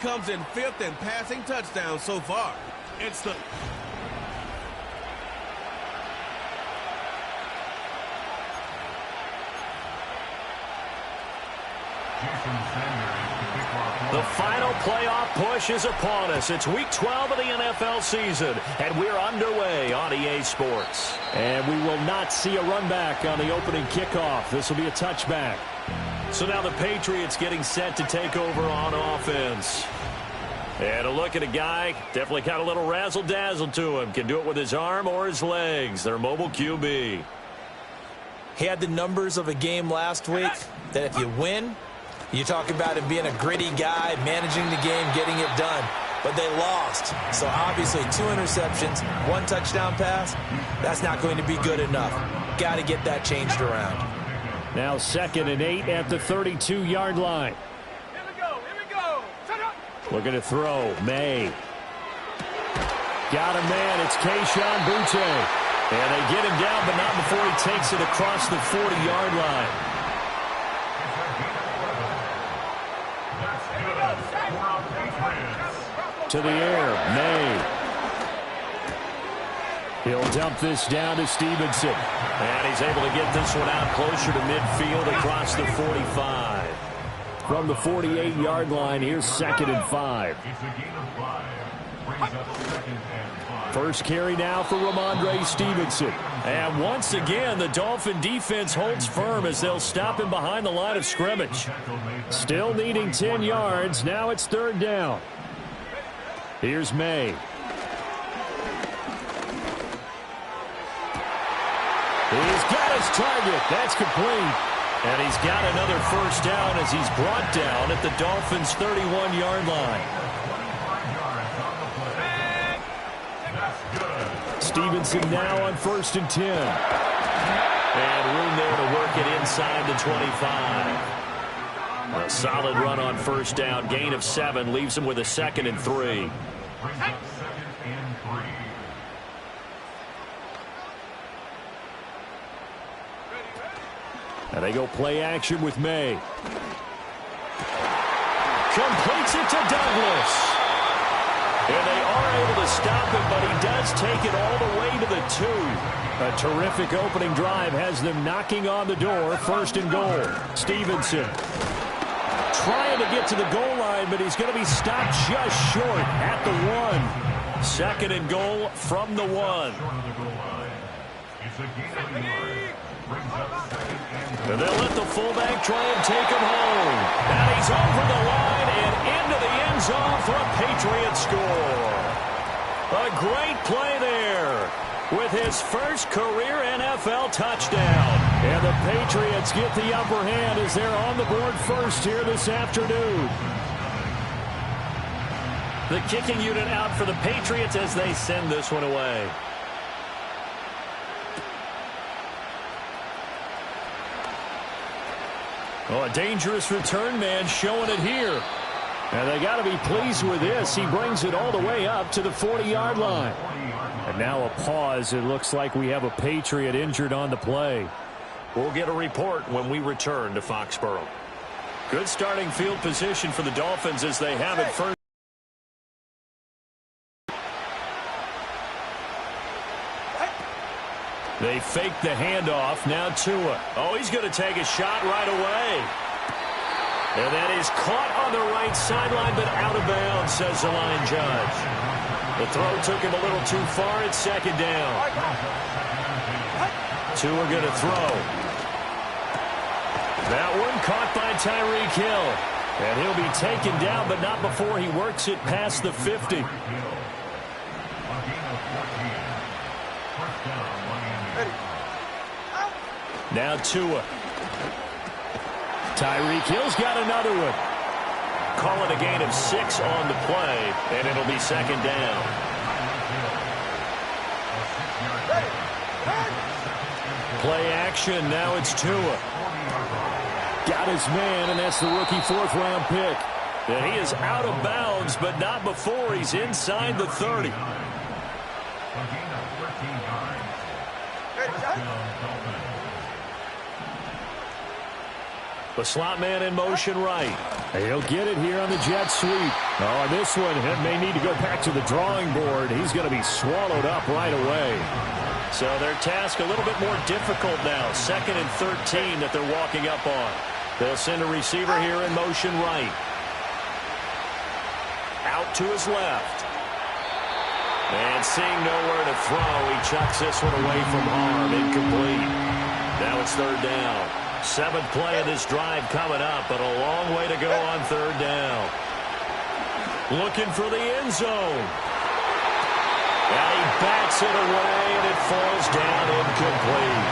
Comes in 5th in passing touchdowns so far. It's the... The final playoff push is upon us. It's week 12 of the NFL season, and we're underway on EA Sports. And we will not see a run back on the opening kickoff. This will be a touchback. So now the Patriots getting set to take over on offense. And a look at a guy, definitely got a little razzle-dazzle to him. Can do it with his arm or his legs. Their mobile QB. He had the numbers of a game last week that if you win, you talk about him being a gritty guy, managing the game, getting it done. But they lost. So obviously 2 interceptions, 1 touchdown pass, that's not going to be good enough. Got to get that changed around. Now 2nd and 8 at the 32-yard line. Here we go. Shut up. Looking to throw. May. Got a man. It's Kayshon Boutte. And they get him down, but not before he takes it across the 40-yard line. To the air, May. He'll dump this down to Stevenson. And he's able to get this one out closer to midfield across the 45. From the 48-yard line, here's 2nd and 5. First carry now for Ramondre Stevenson. And once again, the Dolphin defense holds firm as they'll stop him behind the line of scrimmage. Still needing 10 yards. Now it's 3rd down. Here's May. He's got his target. That's complete. And he's got another first down as he's brought down at the Dolphins' 31-yard line. Stevenson now on 1st and 10. And room there to work it inside the 25. A solid run on first down. Gain of 7 leaves him with a 2nd and 3. And they go play action with May. Completes it to Douglas. And they are able to stop him, but he does take it all the way to the 2. A terrific opening drive has them knocking on the door. 1st and goal. Stevenson trying to get to the goal line, but he's going to be stopped just short at the 1. 2nd and goal from the 1. And they'll let the fullback try and take him home. And he's over the line and into the end zone for a Patriot score. A great play there with his first career NFL touchdown. And the Patriots get the upper hand as they're on the board first here this afternoon. The kicking unit out for the Patriots as they send this one away. Oh, a dangerous return man showing it here. And they got to be pleased with this. He brings it all the way up to the 40-yard line. And now a pause. It looks like we have a Patriot injured on the play. We'll get a report when we return to Foxborough. Good starting field position for the Dolphins as they have it first. They fake the handoff. Now Tua. Oh, he's going to take a shot right away. And that is caught on the right sideline, but out of bounds, says the line judge. The throw took him a little too far. It's 2nd down. Tua going to throw. That one caught by Tyreek Hill. And he'll be taken down, but not before he works it past the 50. Now Tua. Tyreek Hill's got another one. Call it a gain of 6 on the play, and it'll be 2nd down. Play action. Now it's Tua. Got his man, and that's the rookie 4th-round pick. And he is out of bounds, but not before he's inside the 30. The slot man in motion right. He'll get it here on the jet sweep. Oh, and this one may need to go back to the drawing board. He's going to be swallowed up right away. So their task a little bit more difficult now. 2nd and 13 that they're walking up on. They'll send a receiver here in motion right. Out to his left. And seeing nowhere to throw, he chucks this one away from harm. Incomplete. Now it's 3rd down. 7th play of this drive coming up, but a long way to go on 3rd down. Looking for the end zone. And he bats it away, and it falls down incomplete.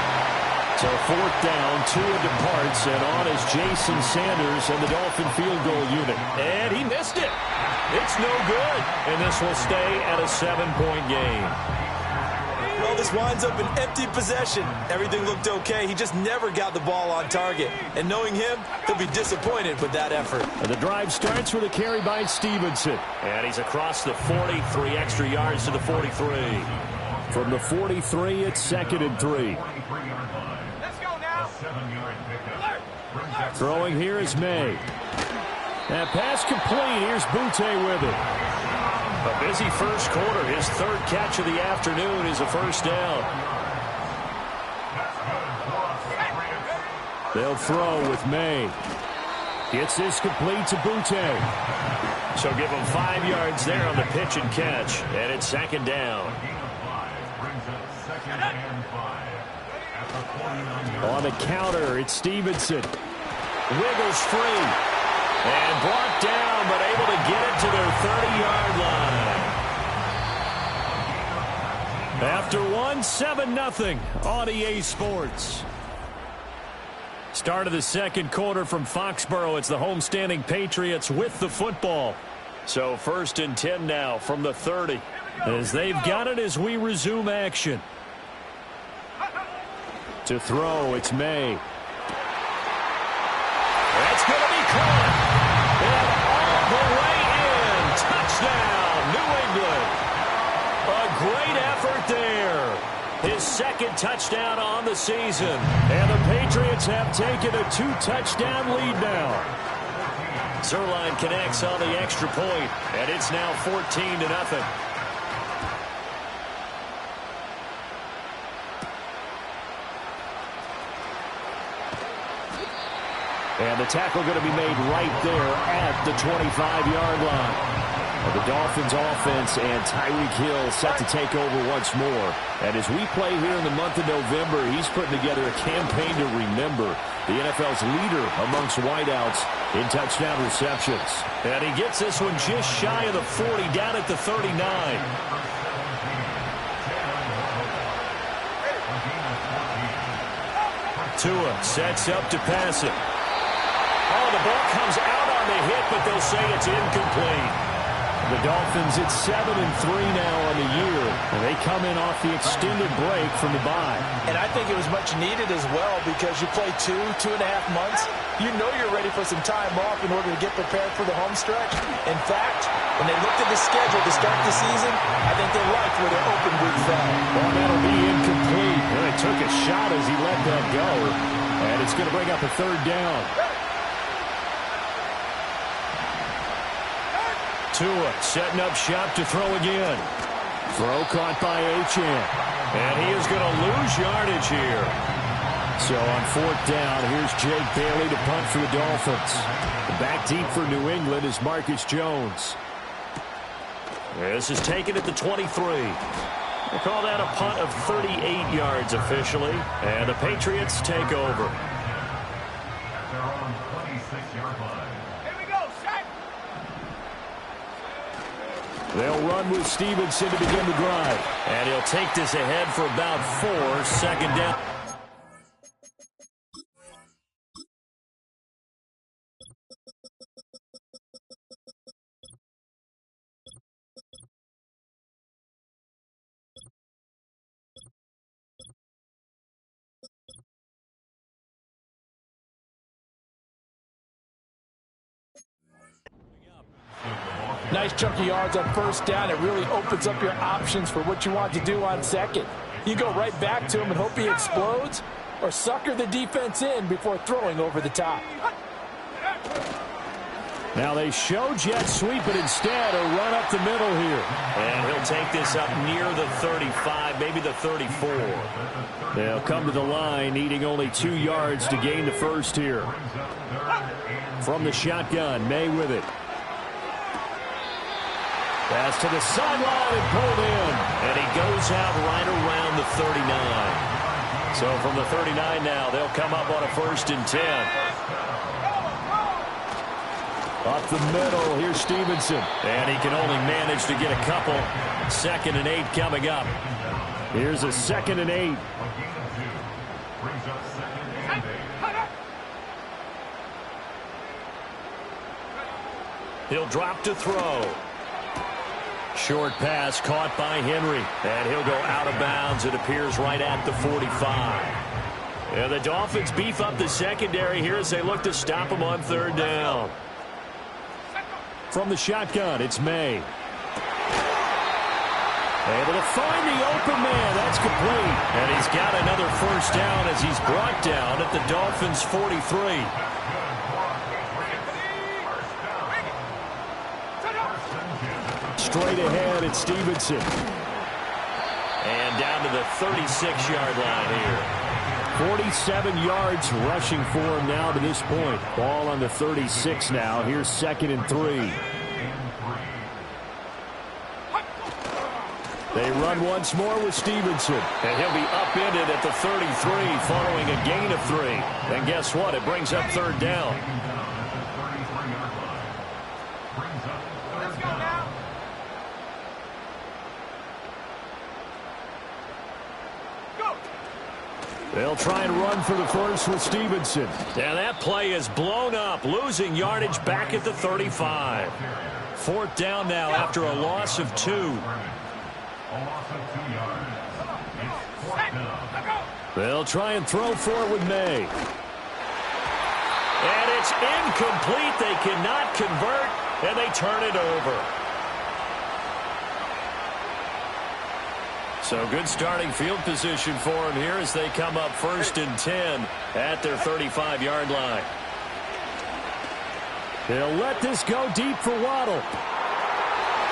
So 4th down, Tua departs, and on is Jason Sanders and the Dolphin field goal unit. And he missed it. It's no good, and this will stay at a 7-point game. Well, this winds up an empty possession. Everything looked okay. He just never got the ball on target. And knowing him, he'll be disappointed with that effort. And the drive starts with a carry by Stevenson. And he's across the 40, 3 extra yards to the 43. From the 43, it's 2nd and 3. Let's go now. Throwing here is May. That pass complete. Here's Butte with it. A busy first quarter. His 3rd catch of the afternoon is a first down. They'll throw with May. Gets this complete to Butte. So give him 5 yards there on the pitch and catch. And it's 2nd down. On the counter, it's Stevenson. Wiggles free. And brought down, but able to get it to their 30-yard line. After one, 7-0 on EA Sports. Start of the 2nd quarter from Foxborough. It's the homestanding Patriots with the football. So 1st and 10 now from the 30. As they've got it as we resume action. To throw, it's May. That's going to be caught. And all the way in. Touchdown, New England. A great effort there. His 2nd touchdown on the season. And the Patriots have taken a 2-touchdown lead now. Zuerlein connects on the extra point, and it's now 14-0. And the tackle going to be made right there at the 25-yard line. The Dolphins offense and Tyreek Hill set to take over once more. And as we play here in the month of November, he's putting together a campaign to remember the NFL's leader amongst wideouts in touchdown receptions. And he gets this one just shy of the 40, down at the 39. Tua sets up to pass it. Oh, the ball comes out on the hit, but they'll say it's incomplete. The Dolphins at 7-3 now on the year, and they come in off the extended break from the bye. And I think it was much needed as well because you play 2.5 months. You know you're ready for some time off in order to get prepared for the home stretch. In fact, when they looked at the schedule to start the season, I think they liked where their open week fell. Well, that'll be incomplete. And it took a shot as he let that go, and it's going to bring up a 3rd down. Tua setting up shop to throw again. Throw caught by Achane. And he is going to lose yardage here. So on 4th down, here's Jake Bailey to punt for the Dolphins. Back deep for New England is Marcus Jones. This is taken at the 23. They call that a punt of 38 yards officially. And the Patriots take over. They'll run with Stevenson to begin the drive. And he'll take this ahead for about 4, 2nd down. Nice chunk of yards on 1st down. It really opens up your options for what you want to do on 2nd. You go right back to him and hope he explodes, or sucker the defense in before throwing over the top. Now they show jet sweep, but instead a run up the middle here. And he'll take this up near the 35, maybe the 34. They'll come to the line, needing only 2 yards to gain the first here. From the shotgun, May with it. Pass to the sideline and pulled in. And he goes out right around the 39. So from the 39 now, they'll come up on a 1st and 10. Up the middle, here's Stevenson. And he can only manage to get a couple. 2nd and 8 coming up. Here's a 2nd and 8. He'll drop to throw. Short pass caught by Henry. And he'll go out of bounds. It appears right at the 45. And the Dolphins beef up the secondary here as they look to stop him on 3rd down. From the shotgun, it's May. Able to find the open man. That's complete. And he's got another 1st down as he's brought down at the Dolphins' 43. Straight ahead, it's Stevenson. And down to the 36-yard line here. 47 yards rushing for him now to this point. Ball on the 36 now. Here's 2nd and 3. They run once more with Stevenson. And he'll be upended at the 33 following a gain of 3. And guess what? It brings up 3rd down. They'll try and run for the first with Stevenson. And that play is blown up, losing yardage back at the 35. 4th down now after a loss of 2. They'll try and throw for it with May. And it's incomplete. They cannot convert, and they turn it over. So good starting field position for him here as they come up 1st and 10 at their 35-yard line. They'll let this go deep for Waddle.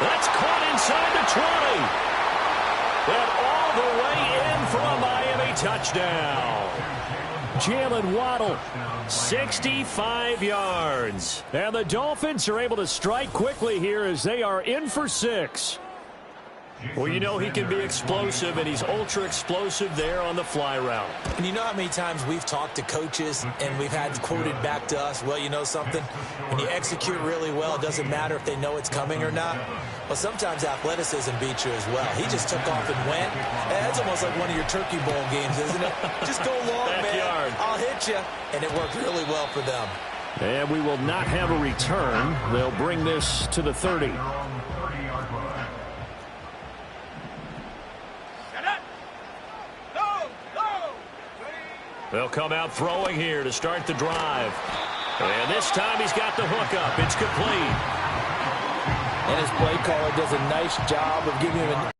That's caught inside the 20. And all the way in for a Miami touchdown. Jalen Waddle, 65 yards. And the Dolphins are able to strike quickly here as they are in for 6. Well, you know he can be explosive, and he's ultra-explosive there on the fly route. And you know how many times we've talked to coaches and we've had quoted back to us, well, you know something? When you execute really well, it doesn't matter if they know it's coming or not. Well, sometimes athleticism beats you as well. He just took off and went. That's almost like one of your Turkey Bowl games, isn't it? Just go long, Backyard. man. I'll hit you. And it worked really well for them. And we will not have a return. They'll bring this to the 30. They'll come out throwing here to start the drive. And this time he's got the hook up. It's complete. And his play caller does a nice job of giving him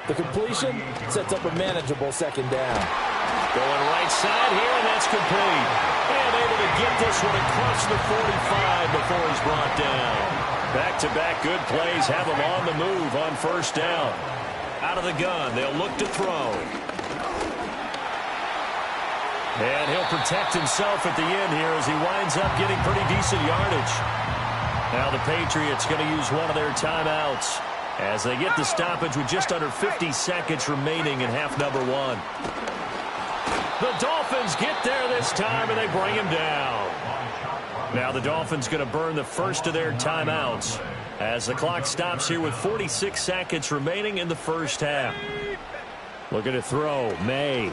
the completion, sets up a manageable 2nd down. Going right side here, and that's complete. And able to get this one across the 45 before he's brought down. Back-to-back good plays have him on the move on 1st down. Out of the gun, they'll look to throw. And he'll protect himself at the end here as he winds up getting pretty decent yardage. Now the Patriots going to use one of their timeouts as they get the stoppage with just under 50 seconds remaining in half number 1. The Dolphins get there this time, and they bring him down. Now the Dolphins going to burn the first of their timeouts as the clock stops here with 46 seconds remaining in the 1st half. Looking to throw, May.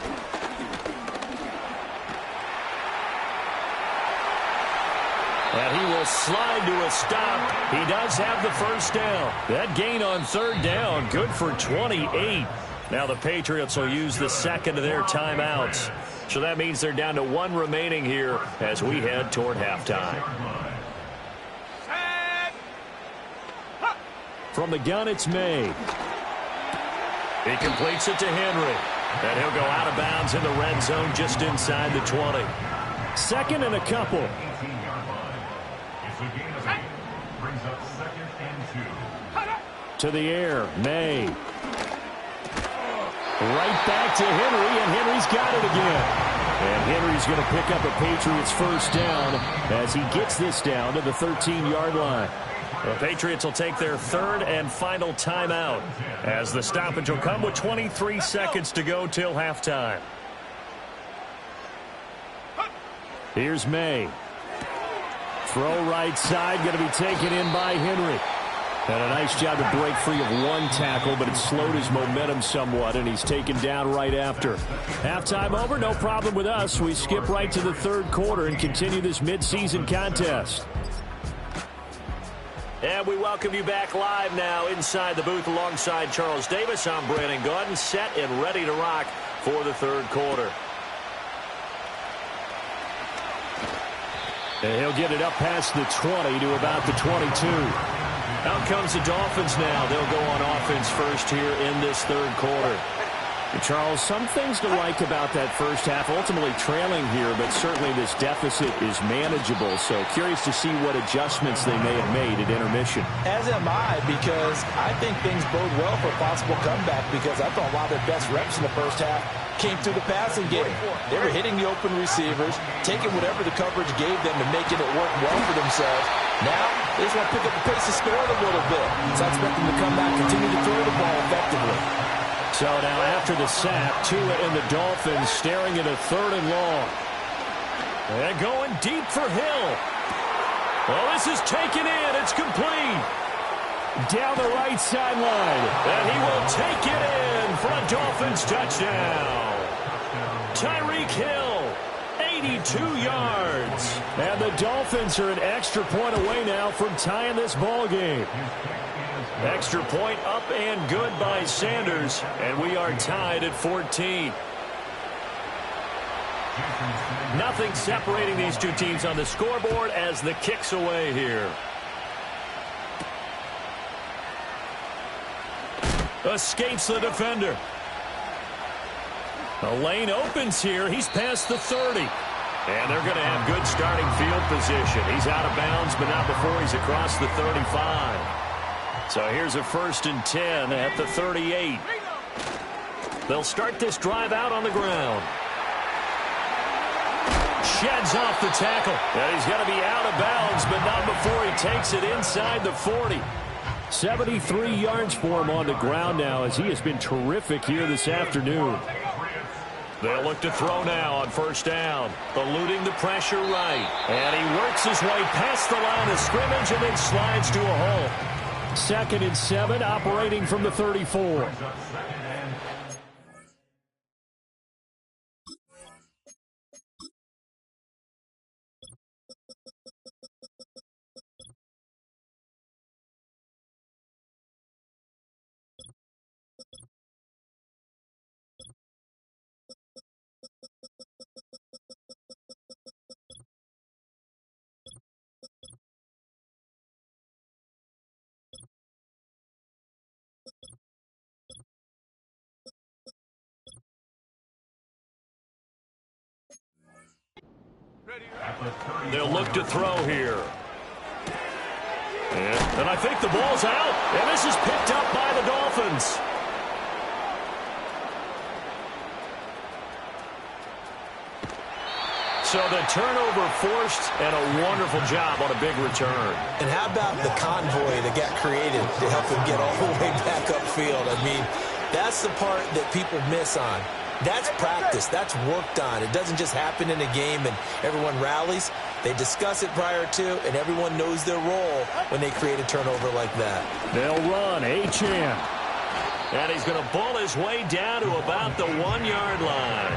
And he will slide to a stop. He does have the 1st down. That gain on 3rd down, good for 28. Now the Patriots will use the 2nd of their timeouts. So that means they're down to 1 remaining here as we head toward halftime. From the gun, it's May. He completes it to Henry. And he'll go out of bounds in the red zone just inside the 20. Second and a couple. To the air, May. Right back to Henry, and Henry's got it again. And Henry's going to pick up a Patriots first down as he gets this down to the 13-yard line. The Patriots will take their third and final timeout as the stoppage will come with 23 seconds to go till halftime. Here's May. Throw right side, going to be taken in by Henry. And a nice job to break free of one tackle, but it slowed his momentum somewhat, and he's taken down right after. Halftime over, no problem with us. We skip right to the third quarter and continue this midseason contest. And we welcome you back live now inside the booth alongside Charles Davis. I'm Brandon Gaudin, set and ready to rock for the third quarter. And he'll get it up past the 20 to about the 22. Out comes the Dolphins now. They'll go on offense first here in this third quarter. And Charles, some things to like about that first half. Ultimately trailing here, but certainly this deficit is manageable. So curious to see what adjustments they may have made at intermission. As am I, because I think things bode well for a possible comeback, because I thought a lot of their best reps in the first half came through the passing game. They were hitting the open receivers, taking whatever the coverage gave them and making it work well for themselves. Now, they just want to pick up the pace of scoring a little bit. So I expect them to come back, continue to throw the ball effectively. So now after the sack, Tua and the Dolphins staring at a third and long. And going deep for Hill. Well, this is taken in. It's complete. Down the right sideline. And he will take it in for a Dolphins touchdown. Tyreek Hill, 82 yards. And the Dolphins are an extra point away now from tying this ball game. Extra point up and good by Sanders. And we are tied at 14. Nothing separating these two teams on the scoreboard as the kick's away here. Escapes the defender. The lane opens here. He's past the 30. And they're going to have good starting field position. He's out of bounds, but not before he's across the 35. So here's a 1st and 10 at the 38. They'll start this drive out on the ground. Sheds off the tackle. And he's going to be out of bounds, but not before he takes it inside the 40. 73 yards for him on the ground now, as he has been terrific here this afternoon. They'll look to throw now on 1st down. Eluding the pressure right. And he works his way past the line of scrimmage and then slides to a hole. 2nd and 7, operating from the 34. They'll look to throw here. And I think the ball's out. And this is picked up by the Dolphins. So the turnover forced, and a wonderful job on a big return. And how about the convoy that got created to help him get all the way back upfield? I mean, that's the part that people miss on. That's practice. That's worked on. It doesn't just happen in a game and everyone rallies. They discuss it prior to, and everyone knows their role when they create a turnover like that. They'll run. Achane. And he's going to bull his way down to about the 1-yard line.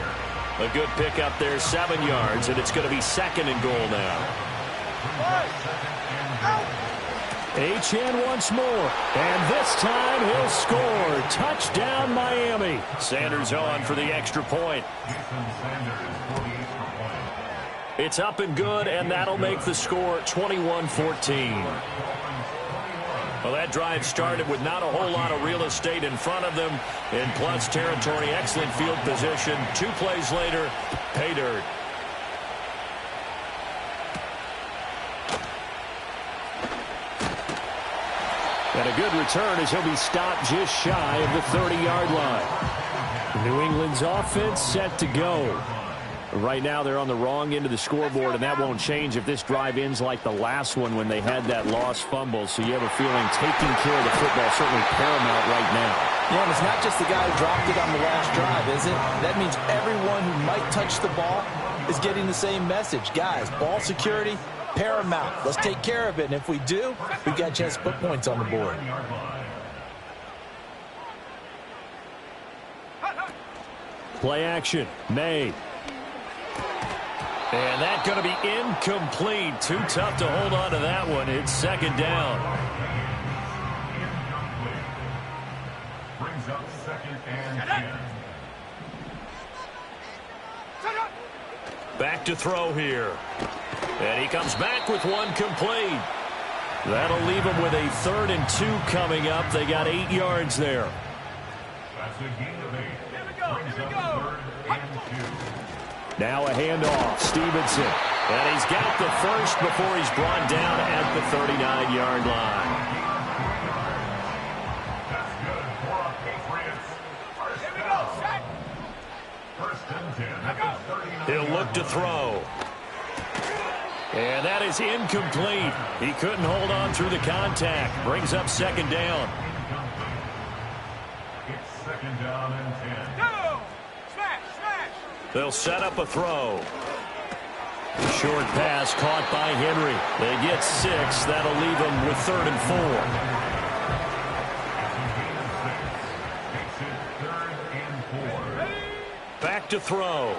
A good pickup there, 7 yards, and it's going to be 2nd and goal now. Achane once more, and this time he'll score. Touchdown, Miami. Sanders on for the extra point. It's up and good, and that'll make the score 21-14. Well, that drive started with not a whole lot of real estate in front of them. In plus territory, excellent field position. 2 plays later, pay dirt. And a good return as he'll be stopped just shy of the 30-yard line. New England's offense set to go. Right now they're on the wrong end of the scoreboard, and that won't change if this drive ends like the last one when they had that lost fumble. So you have a feeling taking care of the football is certainly paramount right now. Yeah, and it's not just the guy who dropped it on the last drive, is it? That means everyone who might touch the ball is getting the same message. Guys, ball security, paramount. Let's take care of it, and if we do, we've got a chance to put points on the board. Play action, May. And that's going to be incomplete. Too tough to hold on to that one. It's second down. Brings up second and 10. Back to throw here. And he comes back with one complete. That'll leave him with a 3rd and 2 coming up. They got 8 yards there. That's a gain of 8. Here we go. Here we go. 3rd and 2. Now a handoff, Stevenson. And he's got the first before he's brought down at the 39-yard line. That's good for our Patriots. Here we go, set. 1st and 10 at the 39. He'll look to throw. And that is incomplete. He couldn't hold on through the contact. Brings up second down. It's second down and 10. Go! Smash, smash! They'll set up a throw. Short pass caught by Henry. They get 6. That'll leave them with 3rd and 4. Makes it 3rd and 4. Back to throw.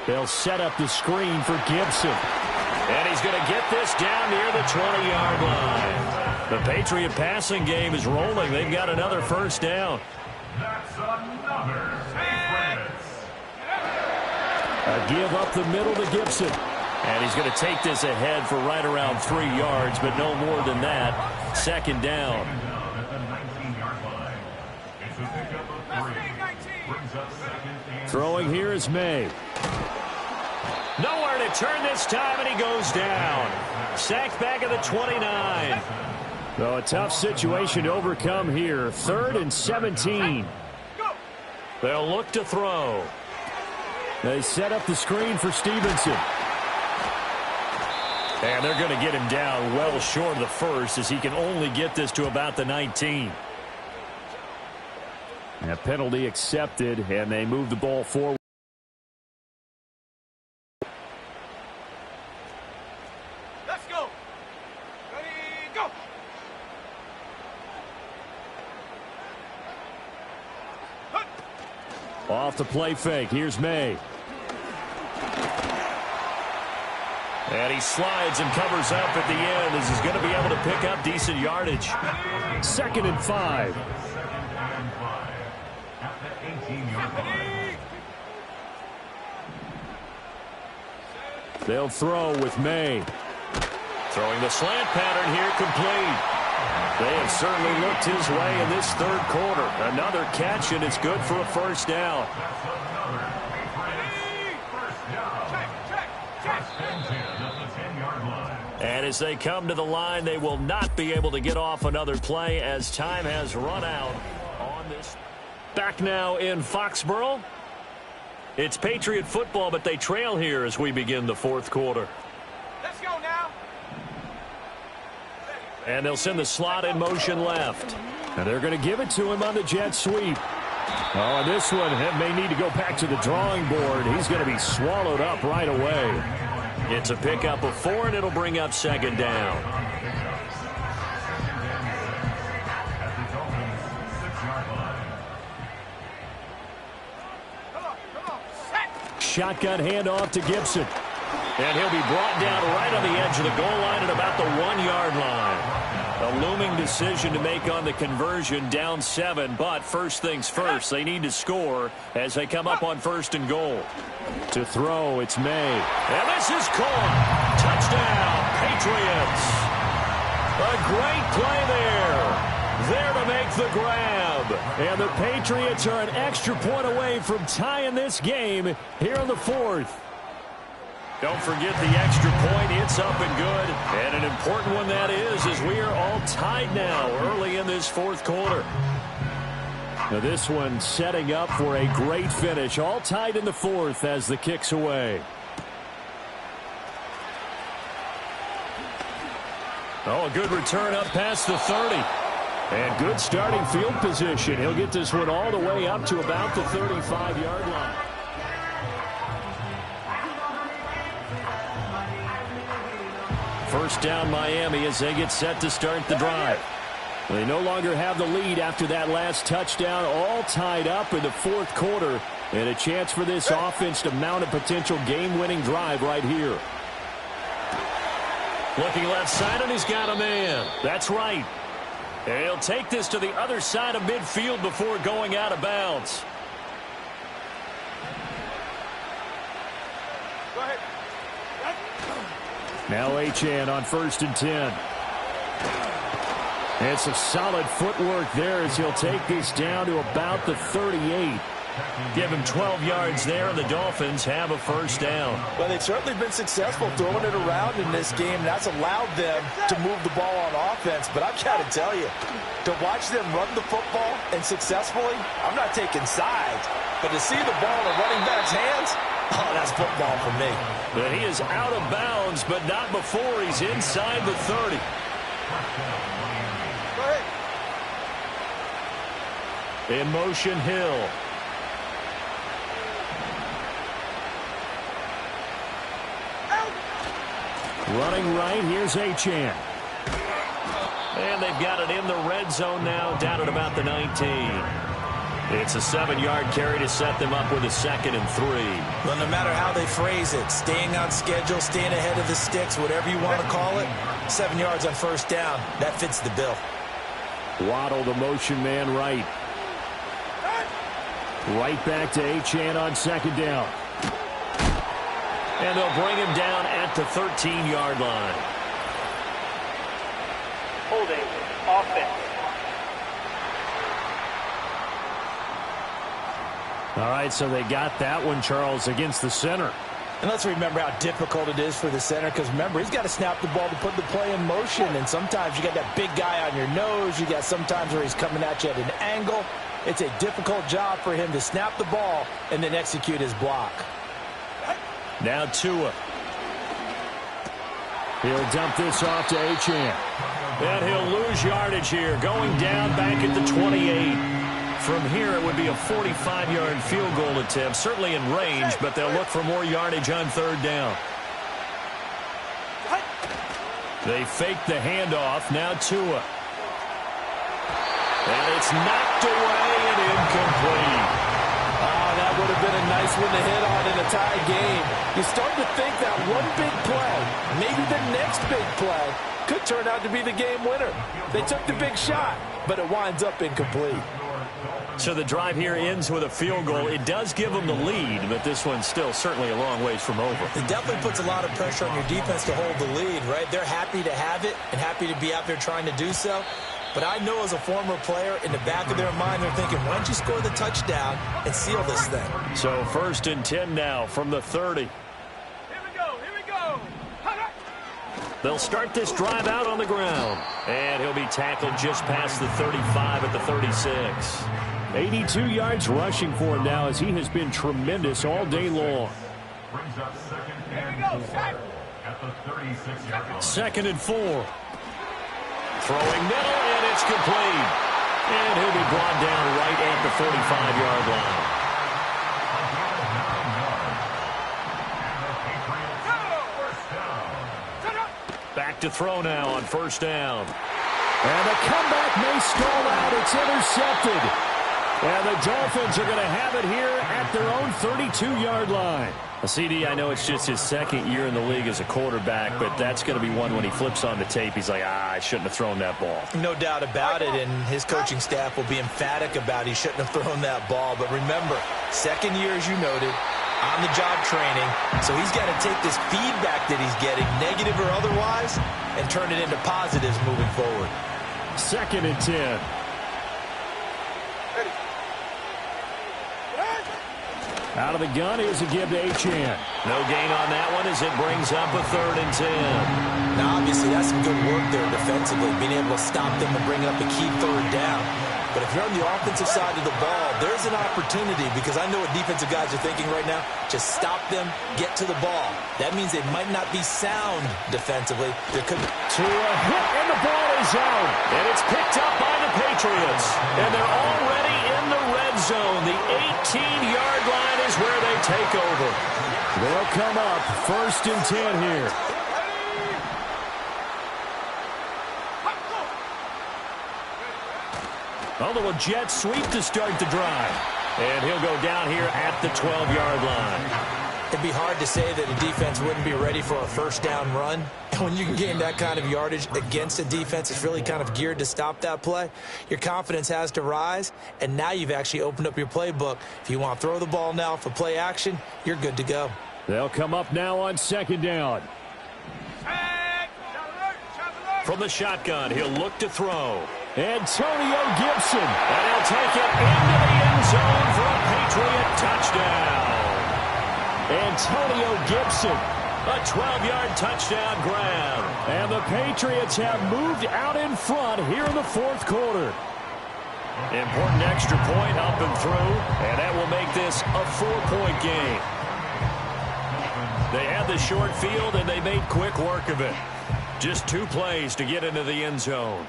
They'll set up the screen for Gibson. And he's going to get this down near the 20-yard line. The Patriot passing game is rolling. They've got another first down. That's another Patriots. A give up the middle to Gibson. And he's going to take this ahead for right around 3 yards, but no more than that. Second down. At the 19-yard line. It's a pickup of 3. Brings up second and Throwing here is May. Nowhere to turn this time, and he goes down. Sacked back at the 29. So a tough situation to overcome here. 3rd and 17. They'll look to throw. They set up the screen for Stevenson. And they're going to get him down well short of the first, as he can only get this to about the 19. A penalty accepted, and they move the ball forward. Let's go! Ready, go! Off the play fake. Here's May. And he slides and covers up at the end, as he's going to be able to pick up decent yardage. 2nd and 5. at the 18-yard line. They'll throw with May. Throwing the slant pattern here, complete. They have certainly looked his way in this 3rd quarter. Another catch, and it's good for a first down. And as they come to the line, they will not be able to get off another play as time has run out on this. Back now in Foxborough. It's Patriot football, but they trail here as we begin the 4th quarter. Let's go now. And they'll send the slot in motion left. And they're going to give it to him on the jet sweep. Oh, and this one may need to go back to the drawing board. He's going to be swallowed up right away. It's a pickup of 4, and it'll bring up second down. Shotgun handoff to Gibson. And he'll be brought down right on the edge of the goal line at about the 1-yard line. A looming decision to make on the conversion, down 7. But first things first, they need to score as they come up on 1st and goal. To throw, it's May. And this is caught. Touchdown, Patriots. A great play there. There to make the grab. And the Patriots are an extra point away from tying this game here in the 4th. Don't forget the extra point. It's up and good. And an important one that is, as we are all tied now early in this fourth quarter. Now this one setting up for a great finish. All tied in the fourth as the kick's away. Oh, a good return up past the 30. And good starting field position. He'll get this one all the way up to about the 35-yard line. First down Miami as they get set to start the drive. They no longer have the lead after that last touchdown, all tied up in the fourth quarter, and a chance for this offense to mount a potential game-winning drive right here. Looking left side, and he's got a man. That's right. And he'll take this to the other side of midfield before going out of bounds. Go ahead. Now Achane on 1st and 10. And some solid footwork there as he'll take this down to about the 38. Give him 12 yards there, and the Dolphins have a first down. Well, they've certainly been successful throwing it around in this game, and that's allowed them to move the ball on offense. But I've got to tell you, to watch them run the football and successfully, I'm not taking sides. But to see the ball in a running back's hands, oh, that's football for me. But he is out of bounds, but not before he's inside the 30. Go ahead. In motion, Hill. Running right, here's Achane. And they've got it in the red zone now, down at about the 19. It's a 7-yard carry to set them up with a 2nd and 3. Well, no matter how they phrase it, staying on schedule, staying ahead of the sticks, whatever you want to call it, 7 yards on first down, that fits the bill. Waddle, the motion man, right. Right back to Achane on 2nd down. And they'll bring him down at the 13-yard line. Holding. Offense. All right, so they got that one, Charles, against the center. And let's remember how difficult it is for the center, because remember, he's got to snap the ball to put the play in motion, and sometimes you got that big guy on your nose. You got sometimes where he's coming at you at an angle. It's a difficult job for him to snap the ball and then execute his block. Now Tua. He'll dump this off to Achane. And he'll lose yardage here, going down back at the 28. From here, it would be a 45-yard field goal attempt, certainly in range, but they'll look for more yardage on 3rd down. They fake the handoff. Now Tua. And it's knocked away and incomplete. Oh, that would have been a nice one to hit on in a tie game. You start to think that one big play, maybe the next big play, could turn out to be the game winner. They took the big shot, but it winds up incomplete. So the drive here ends with a field goal. It does give them the lead, but this one's still certainly a long ways from over. It definitely puts a lot of pressure on your defense to hold the lead, right? They're happy to have it and happy to be out there trying to do so. But I know as a former player, in the back of their mind, they're thinking, why don't you score the touchdown and seal this thing? So 1st and 10 now from the 30. Here we go. Here we go. They'll start this drive out on the ground. And he'll be tackled just past the 35 at the 36. 82 yards rushing for him now as he has been tremendous all day long. Brings up 2nd and 4 at the 36-yard line. 2nd and 4. Throwing middle, and it's complete. And he'll be brought down right at the 45-yard line. Back to throw now on 1st down. And the comeback may stall out. It's intercepted. And the Dolphins are going to have it here at their own 32-yard line. CD, I know it's just his 2nd year in the league as a quarterback, but that's going to be one when he flips on the tape. He's like, I shouldn't have thrown that ball. No doubt about it, and his coaching staff will be emphatic about he shouldn't have thrown that ball. But remember, 2nd year, as you noted, on-the-job training, so he's got to take this feedback that he's getting, negative or otherwise, and turn it into positives moving forward. 2nd and 10. Out of the gun, here's a give to Achane. No gain on that one as it brings up a 3rd and 10. Now, obviously, that's some good work there defensively, being able to stop them and bring up a key 3rd down. But if you're on the offensive side of the ball, there's an opportunity, because I know what defensive guys are thinking right now. Just stop them, get to the ball. That means they might not be sound defensively. There could be to a hit, and the ball is out. And it's picked up by the Patriots. And they're already in the red zone. The 18-yard line is where they take over. They'll come up 1st and 10 here. Although a jet sweep to start the drive. And he'll go down here at the 12-yard line. It'd be hard to say that a defense wouldn't be ready for a 1st down run. And when you can gain that kind of yardage against a defense that's really kind of geared to stop that play, your confidence has to rise, and now you've actually opened up your playbook. If you want to throw the ball now for play action, you're good to go. They'll come up now on 2nd down. From the shotgun, he'll look to throw. Antonio Gibson. And he'll take it into the end zone for a Patriot touchdown. Antonio Gibson. A 12-yard touchdown grab. And the Patriots have moved out in front here in the 4th quarter. Important extra point up and through, and that will make this a 4-point game. They had the short field, and they made quick work of it. Just 2 plays to get into the end zone.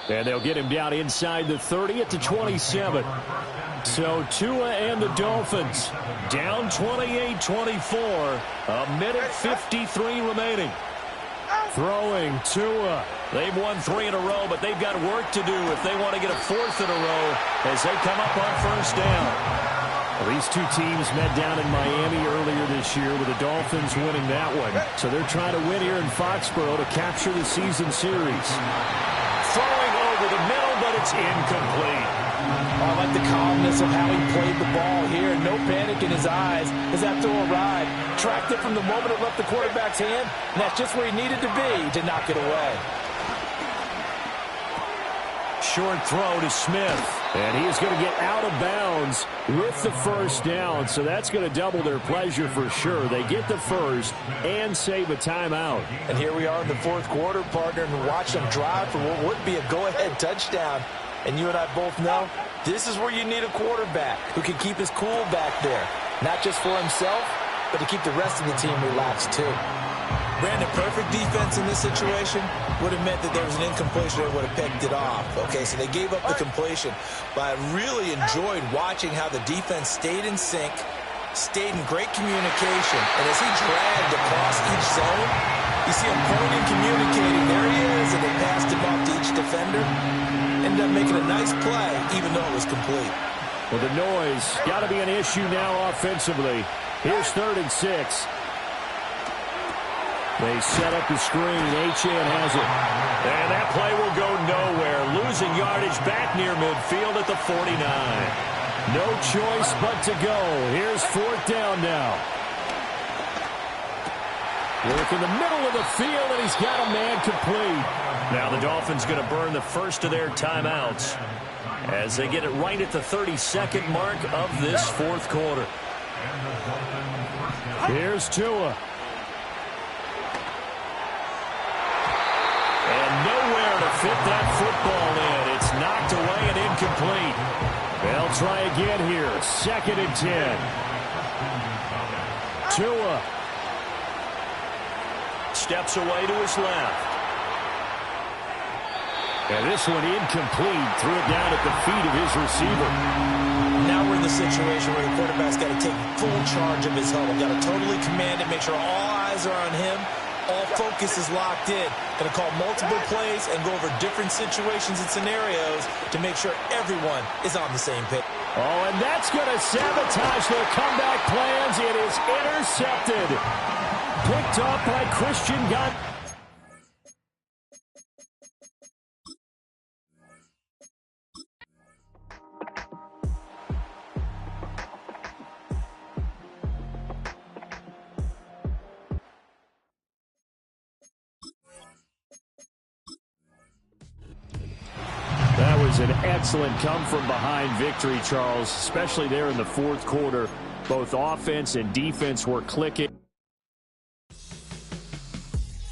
And they'll get him down inside the 30 at the 27. So Tua and the Dolphins down 28-24. A minute 53 remaining. Throwing Tua. They've won 3 in a row, but they've got work to do if they want to get a 4th in a row as they come up on 1st down. Well, these 2 teams met down in Miami earlier this year with the Dolphins winning that one. So they're trying to win here in Foxborough to capture the season series. Throwing over the middle, but it's incomplete. I like the calmness of how he played the ball here. No panic in his eyes as that throw arrived. Tracked it from the moment it left the quarterback's hand, and that's just where he needed to be to knock it away. Short throw to Smith. And he is going to get out of bounds with the 1st down. So that's going to double their pleasure for sure. They get the 1st and save a timeout. And here we are in the 4th quarter, partner, and watch them drive for what would be a go-ahead touchdown. And you and I both know this is where you need a quarterback who can keep his cool back there. Not just for himself, but to keep the rest of the team relaxed too. Brandon, perfect defense in this situation would have meant that there was an incompletion that would have picked it off. Okay, so they gave up the completion. But I really enjoyed watching how the defense stayed in sync, stayed in great communication. And as he dragged across each zone, you see him pointing, communicating. There he is, and they passed him off to each defender. Ended up making a nice play, even though it was complete. Well, the noise got to be an issue now offensively. Here's 3rd and 6. They set up the screen. Achane has it. And that play will go nowhere. Losing yardage back near midfield at the 49. No choice but to go. Here's 4th down now. Work in the middle of the field, and he's got a man complete. Now the Dolphins going to burn the first of their timeouts as they get it right at the 32nd mark of this 4th quarter. Here's Tua. Nowhere to fit that football in. It's knocked away and incomplete. They'll try again here. 2nd and 10. Tua. Steps away to his left. And this one incomplete. Threw it down at the feet of his receiver. Now we're in the situation where the quarterback's got to take full charge of his huddle. Got to totally command it, make sure all eyes are on him. All focus is locked in. Going to call multiple plays and go over different situations and scenarios to make sure everyone is on the same page. Oh, and that's going to sabotage their comeback plans. It is intercepted. Picked up by Christian Gunn. an excellent come-from-behind victory, Charles, especially there in the fourth quarter. Both offense and defense were clicking.